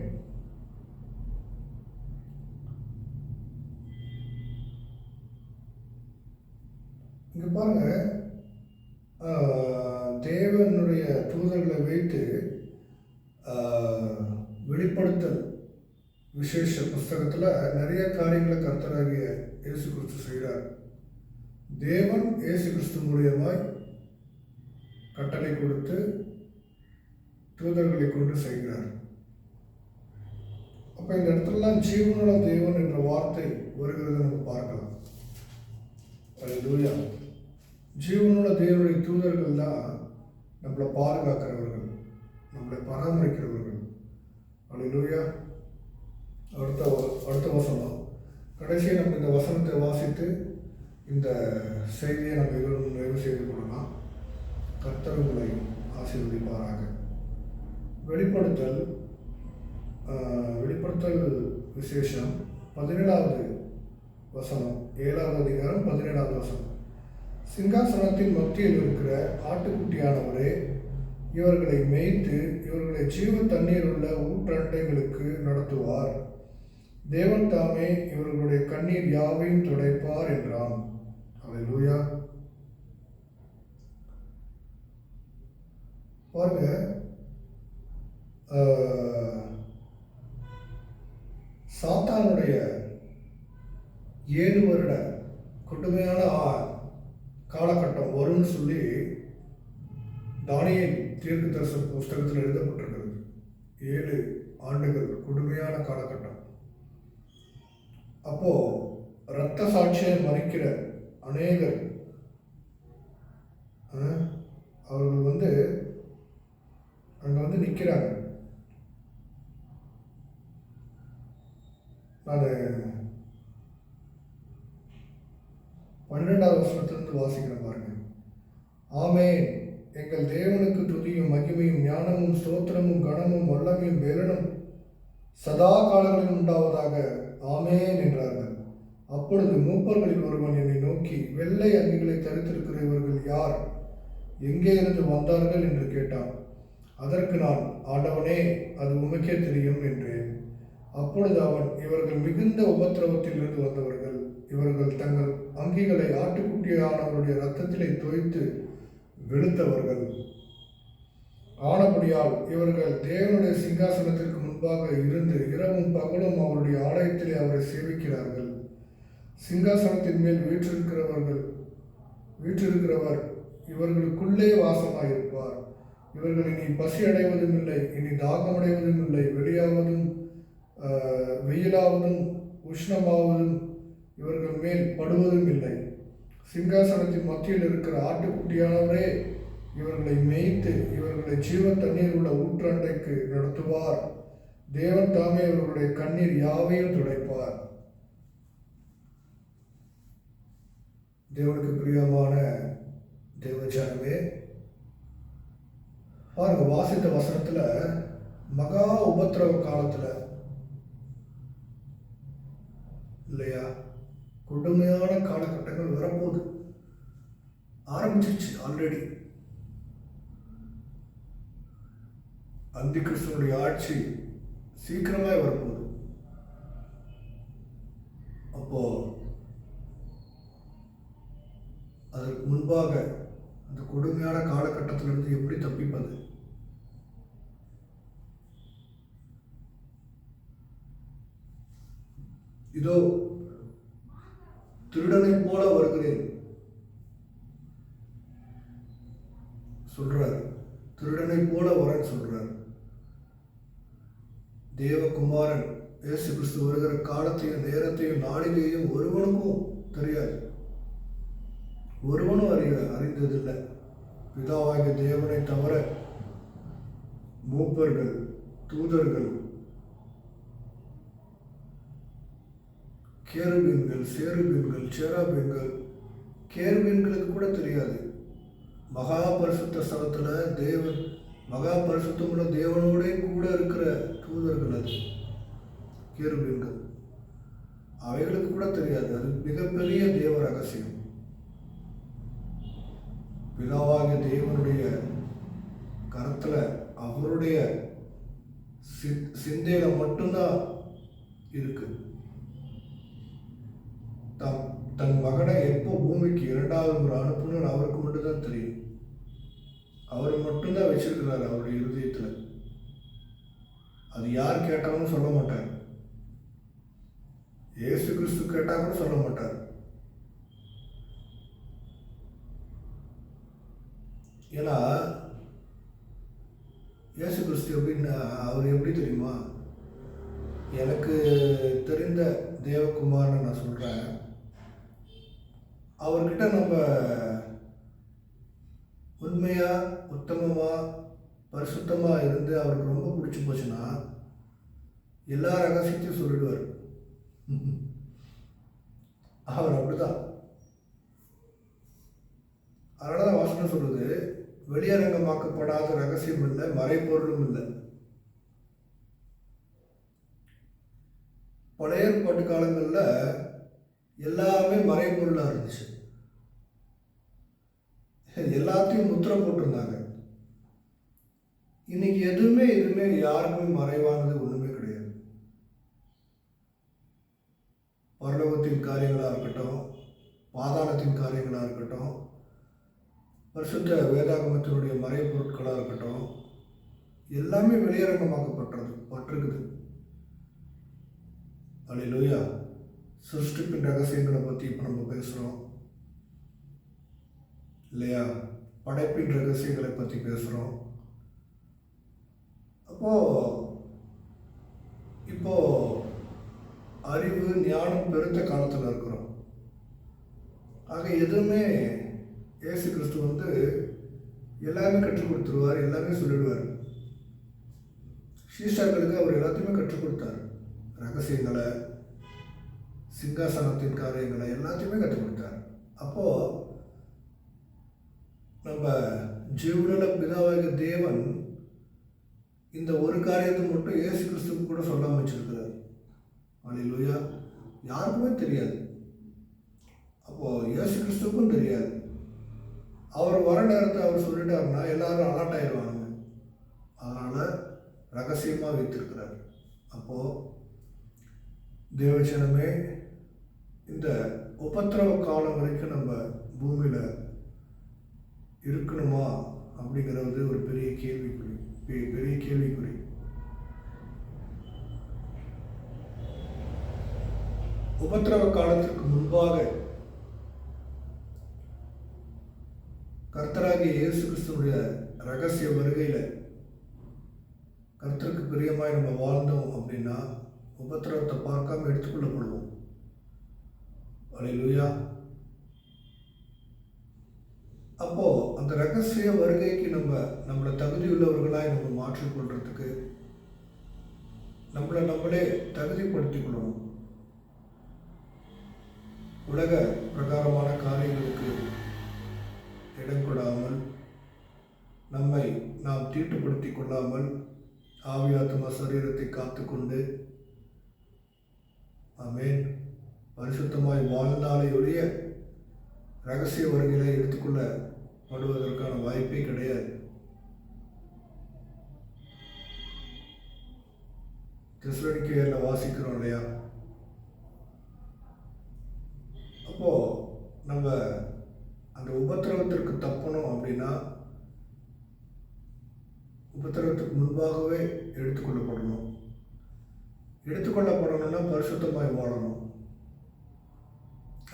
Speaker 1: இங்க பாருங்க, தேவனுடைய தூதர்களை வைத்து வெளிப்படுத்தல் விசேஷ புஸ்தகத்தில் நிறைய காரியங்களை கர்த்தராகிய இயேசு கிறிஸ்து செய்கிறார். தேவன் இயேசு கிறிஸ்து மூலியமாய் கட்டளை கொடுத்து தூதர்களை கொண்டு செய்கிறார். அப்போ இந்த இடத்துலலாம் ஜீவனுள்ள தேவன் என்ற வார்த்தை வருகிறத நம்ம பார்க்கலாம். அல்லேலூயா. ஜீவனுள்ள தேவனுடைய தூதர்கள் தான் நம்மளை பாதுகாக்கிறவர்கள், நம்மளை பராமரிக்கிறவர்கள். அல்லேலூயா. அடுத்த வசனம், கடைசியாக நம்ம இந்த வசனத்தை வாசித்து இந்த செய்தியை நம்ம எல்லோரும் நிறைவு செய்து கொள்ளலாம். கர்த்தர் உங்களை ஆசீர்வதிப்பாராக. வெளிப்படுத்தல் விசேஷம் 17வது வசனம், 7வது அதிகாரம் 17வது வசனம். சிங்காசனத்தின் மத்தியில் இருக்கிற ஆட்டுக்குட்டியானவரே இவர்களை மேய்த்து இவர்களை ஜீவ தண்ணீர் உள்ள ஊற்றண்டைகளுக்கு நடத்துவார். தேவன் தாமே இவர்களுடைய கண்ணீர் யாவையும் துடைப்பார் என்றான். அல்லேலூயா. பாருங்க, சாத்தானுடைய 7 வருட கொடுமையான காலகட்டம் வரும்னு சொல்லி தானியேல் தீர்க்கதரிசன புஸ்தகத்தில் எழுதப்பட்டிருக்கிறது. 7 ஆண்டுகள் கொடுமையான காலகட்டம். அப்போ இரத்த சாட்சியை மறிக்கிற அநேகர் அவர்கள் அங்கே நிற்கிறாங்க. நான் 12வது வசனத்திலிருந்து வாசிக்கிறேன் பாருங்க. ஆமென். எங்கள் தேவனுக்கு துதியும் மகிமையும் ஞானமும் ஸ்தோத்திரமும் கனமும் வல்லமையும் வேலனும் சதா காலங்களில் உண்டாவதாக. ஆமென் என்றார்கள். அப்பொழுது மூப்பர்களில் ஒருவன் என்னை நோக்கி, வெள்ளை அங்கிகளை தரித்திருக்கிற இவர்கள் யார்? எங்கே இருந்து வந்தார்கள் என்று கேட்டான். அதற்கு நான், ஆண்டவனே, அது உமக்கே தெரியும் என்றேன். அப்பொழுது அவன், இவர்கள் மிகுந்த உபத்திரவத்தில் இருந்து வந்தவர்கள். இவர்கள் தங்கள் அங்கிகளை ஆட்டுக்குட்டியானவருடைய இரத்தத்திலே தோய்த்து வெளுத்தவர்கள் ஆனபடியால் இவர்கள் தேவனுடைய சிங்காசனத்திற்கு முன்பாக இருந்து இரவும் பகலும் அவருடைய ஆலயத்திலே அவரை சேவிக்கிறார்கள். சிங்காசனத்தின் மேல் வீற்றிருக்கிறவர் இவர்களுக்குள்ளே வாசமாயிருப்பார். இவர்கள் இனி பசி அடைவதும் இல்லை, இனி தாகம் அடைவதும் இல்லை, வெயிலாவதும் உஷ்ணமாவதும் இவர்கள் மேல் படுவதும் இல்லை. சிங்காசனத்தின் மத்தியில் இருக்கிற ஆட்டுக்குட்டியானவரே இவர்களை மேய்த்து இவர்களை ஜீவ தண்ணீர் உள்ள ஊற்றண்டைக்கு நடத்துவார். தேவன் தாமே இவர்களுடைய கண்ணீர் யாவையும் துடைப்பார். தேவனுக்கு பிரியமான தேவஜானமே, பாருங்க, வாசித்த வசனத்துல மகா உபத்திரவ காலத்துல இல்லையா, கொடுமையான காலகட்டங்கள் வரப்போகுது. ஆரம்பிச்சிருச்சு ஆல்ரெடி. அந்தி கிறிஸ்துவனுடைய ஆட்சி சீக்கிரமாய் வரப்போகுது. அப்போ அதற்கு முன்பாக அந்த கொடுமையான காலகட்டத்திலிருந்து எப்படி தப்பிப்பது? இதோ திருடனை போல வருகிறேன் சொல்றார். திருடனை போல வரேன்னு சொல்றார். தேவகுமாரன் இயேசு கிறிஸ்து வருகிற காலத்தையும் நேரத்தையும் நாளிலேயும் ஒருவனுக்கும் தெரியாது, ஒருவனும் அறிந்ததில்லை. பிதாவாகிய தேவனை தவிர மூப்பர்கள், தூதர்கள், கேருபீன்கள், சேருபீன்கள், சேராபீன்கள், கேருபீன்களுக்கு கூட தெரியாது. மகா பரிசுத்த ஸ்தலத்துல தேவன் மகா பரிசுத்தமுள்ள தேவனோட கூட இருக்கிற தூதர்கள், அது கேருபீன்கள், அவைகளுக்கு கூட தெரியாது. அது மிகப்பெரிய தேவ ரகசியம். பிதாவாகிய தேவனுடைய கரத்துல, அவருடைய சிந்தையில மட்டும்தான் இருக்கு. தன் மகனை எப்போ பூமிக்கு இரண்டாவது முறை அனுப்பணும்னு அவருக்கு மட்டும்தான் தெரியும். அவர் மட்டும்தான் வச்சிருக்கிறார் அவருடைய இருதயத்துல. அது யார் கேட்டாலும் சொல்ல மாட்டார். இயேசு கிறிஸ்து கேட்டா கூட சொல்ல மாட்டார். ஏன்னா இயேசு கிறிஸ்து எப்படின்னு அவர் எப்படி தெரியுமா? எனக்கு தெரிந்த தேவகுமாரனை நான் சொல்கிறேன். அவர்கிட்ட நம்ம உண்மையாக, உத்தமமாக, பரிசுத்தமாக இருந்து அவருக்கு ரொம்ப பிடிச்சி போச்சுன்னா எல்லா ரகசியத்தையும் சொல்லிடுவார். அவர் அப்படிதான். அதனால தான் வாசனம் சொல்லுது, வெளியரங்கமாக்கப்படாத ரகசியம் இல்லை, மறைப்பொருளும் இல்லை. பழைய ஏற்பாட்டு காலங்களில் எல்லாமே மறைப்பொருளாக இருந்துச்சு. எல்லாத்தையும் முத்திரை போட்டிருந்தாங்க. இன்னைக்கு எதுவுமே யாருக்குமே மறைவானது ஒன்றுமே கிடையாது. பரலோகத்தின் காரியங்களாக இருக்கட்டும், பாதாளத்தின் காரியங்களாக இருக்கட்டும், பரிசுத்த வேதாகமத்தினுடைய மறைப்பொருட்களாக இருக்கட்டும், எல்லாமே வெளியரங்கமாக்கப்பட்டிருக்குது. அல்லேலூயா. சிருஷ்டிப்பின் ரகசியங்களை பற்றி இப்போ நம்ம பேசுகிறோம் இல்லையா? படைப்பின் ரகசியங்களை பற்றி பேசுகிறோம். இப்போ அறிவு ஞானம் பெருத்த காலத்தில் இருக்கிறோம். ஆக எதுவுமே இயேசு கிறிஸ்து எல்லாமே கற்றுக் கொடுத்துருவார், எல்லாமே சொல்லிடுவார். சீஷர்களுக்கு அவர் எல்லாத்தையுமே கற்றுக் கொடுத்தார். ரகசியங்களை, சிங்காசனத்தின் காரியங்களை எல்லாத்தையுமே கற்றுக் கொடுத்தார். அப்போது நம்ம ஜீவனுள்ள பிதாவாகிய தேவன் இந்த ஒரு காரியத்தை மட்டும் இயேசு கிறிஸ்துக்கு கூட சொல்லாமல் வச்சிருக்கிறார். அல்லேலூயா. யாருக்குமே தெரியாது. அப்போது இயேசு கிறிஸ்துக்கும் தெரியாது. அவர் வர நேரத்தை அவர் சொல்லிட்டாருன்னா எல்லாரும் அலர்ட் ஆயிடுவாங்க. அதனால் ரகசியமாக வைத்திருக்கிறார். அப்போது தேவஜனமே, இந்த உபத்திரவ காலம் வரைக்கும் நம்ம பூமியில் இருக்கணுமா அப்படிங்கிறது ஒரு பெரிய கேள்விக்குறி. உபத்திரவ காலத்திற்கு முன்பாக கர்த்தராகிய இயேசு கிறிஸ்துவுடைய ரகசிய வருகையில் கர்த்தருக்கு பிரியமாய் நம்ம வாழ்ந்தோம் அப்படின்னா உபத்திரவத்தை பார்க்காம எடுத்துக்கொள்ளப்படுவோம். அல்லேலூயா. அப்போ அந்த ரகசிய வருகைக்கு நம்மளை தகுதியுள்ளவர்களாய் நம்ம மாற்றிக்கொள்றதுக்கு நம்மளே தகுதிப்படுத்திக் கொள்ளணும். உலக பிரகாரமான காரியங்களுக்கு இடம் கொடாமல், நம்மை நாம் தீட்டுப்படுத்திக் கொள்ளாமல், ஆவியாத்மா சரீரத்தை காத்துக்கொண்டு ஆமென் பரிசுத்தமாய் வாழ்ந்தாலே ஒழிய ரகசிய வருகையில எடுத்துக்கொள்ளப்படுவதற்கான வாய்ப்பே கிடையாது. தெசலோனிக்கேயர்ல வாசிக்கிறோம் இல்லையா? அப்போ நம்ம அந்த உபத்திரவத்திற்கு தப்பணும் அப்படின்னா உபத்திரவத்துக்கு முன்பாகவே எடுத்துக்கொள்ளப்படணும்னா பரிசுத்தமாய் வாழணும்.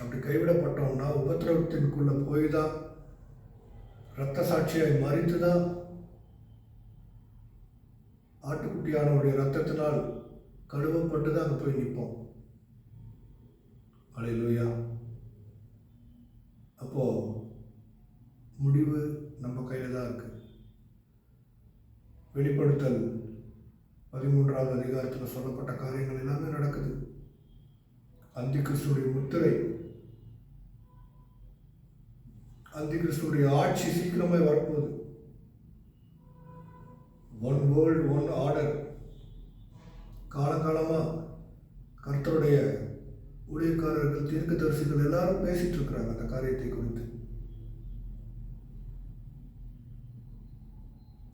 Speaker 1: அப்படி கைவிடப்பட்டோம்னா உபத்திரவத்திற்குள்ள போய் தான் இரத்த சாட்சியாய் மறித்து தான் ஆட்டுக்குட்டியானவருடைய இரத்தத்தினால் கழுவப்பட்டு தான் அங்கே போய் நிற்போம். அல்லேலூயா. அப்போ முடிவு நம்ம கையில் தான் இருக்கு. வெளிப்படுத்தல் 13வது அதிகாரத்தில் சொல்லப்பட்ட காரியங்கள் எல்லாமே நடக்குது. அந்திகிறிஸ்துடைய முத்திரை, அந்திகிறிஸ்துடைய ஆட்சி சீக்கிரமாய் வரப்போகுது. One world one order. காலங்காலமாக கர்த்தருடைய ஊழியக்காரர்கள், தீர்க்கதரிசிகள் எல்லாரும் பேசிட்டு இருக்கிறாங்க அந்த காரியத்தை குறித்து.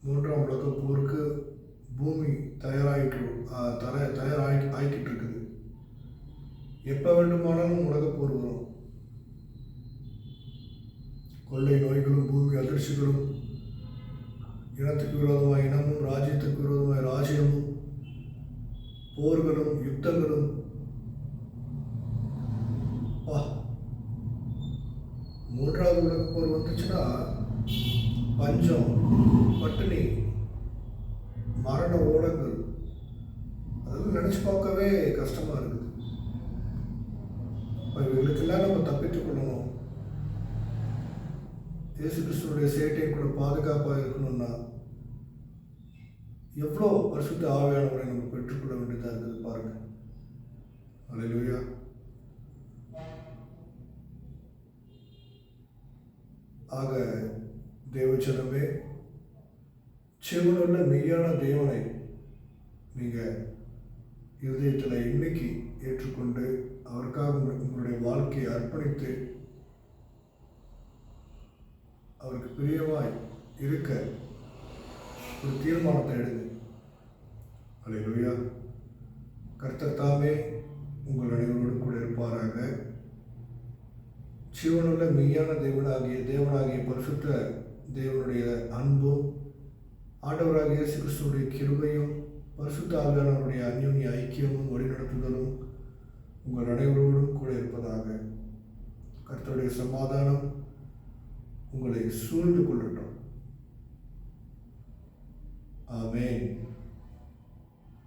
Speaker 1: 3ஆம் உலக போருக்கு பூமி ஆகிக்கிட்டு இருக்குது. எப்போ வேண்டுமானாலும் உலக போர் வரும். கொள்ளை நோய்களும் பூமி அதிர்ச்சிகளும், இனத்துக்கு விரோதமாய் இனமும், ராஜ்யத்துக்கு விரோதமாய் ராஜ்யமும், போர்களும் யுத்தங்களும். 3வது உலக போர் வந்துச்சுன்னா பஞ்சம், பட்டினி, மரண ஓலங்கள், அதெல்லாம் நினச்சி பார்க்கவே கஷ்டமாக இருக்குது. இவர்களுக்கெல்லாம் நம்ம தப்பித்துக் கொள்ளணும். இயேசு கிறிஸ்துவனுடைய சேட்டையை கூட பாதுகாப்பாக இருக்கணும்னா எவ்வளோ பரிசுத்த ஆவியானவரை நம்ம பெற்றுக்கொள்ள வேண்டியதாக இருக்குது பாருங்க. அல்லேலூயா. ஆக தேவச்சனமே, ஜீவனுள்ள மெய்யான தேவனை நீங்கள் இருதயத்தில் இன்னைக்கு ஏற்றுக்கொண்டு அவருக்காக உங்களுடைய வாழ்க்கையை அர்ப்பணித்து அவருக்கு பிரியமாய் இருக்க ஒரு தீர்மானத்தை எடுங்க. அல்லேலூயா. கர்த்தர் தாமே உங்கள் அனைவரோடு கூட இருப்பாராக. ஜீவனுள்ள மெய்யான தேவனாகிய பரிசுத்த தேவனுடைய அன்பும், ஆண்டவராகிய இயேசு கிறிஸ்துவுடைய கிருபையும், பரிசுத்த ஆவியானவருடைய அந்யோன்ய ஐக்கியமும் வழிநடத்துதலும் உங்கள் அனைவரோடும் கூட இருப்பதாக. கர்த்தருடைய சமாதானம் உங்களை சூழ்ந்து கொள்ளட்டும். ஆமென்.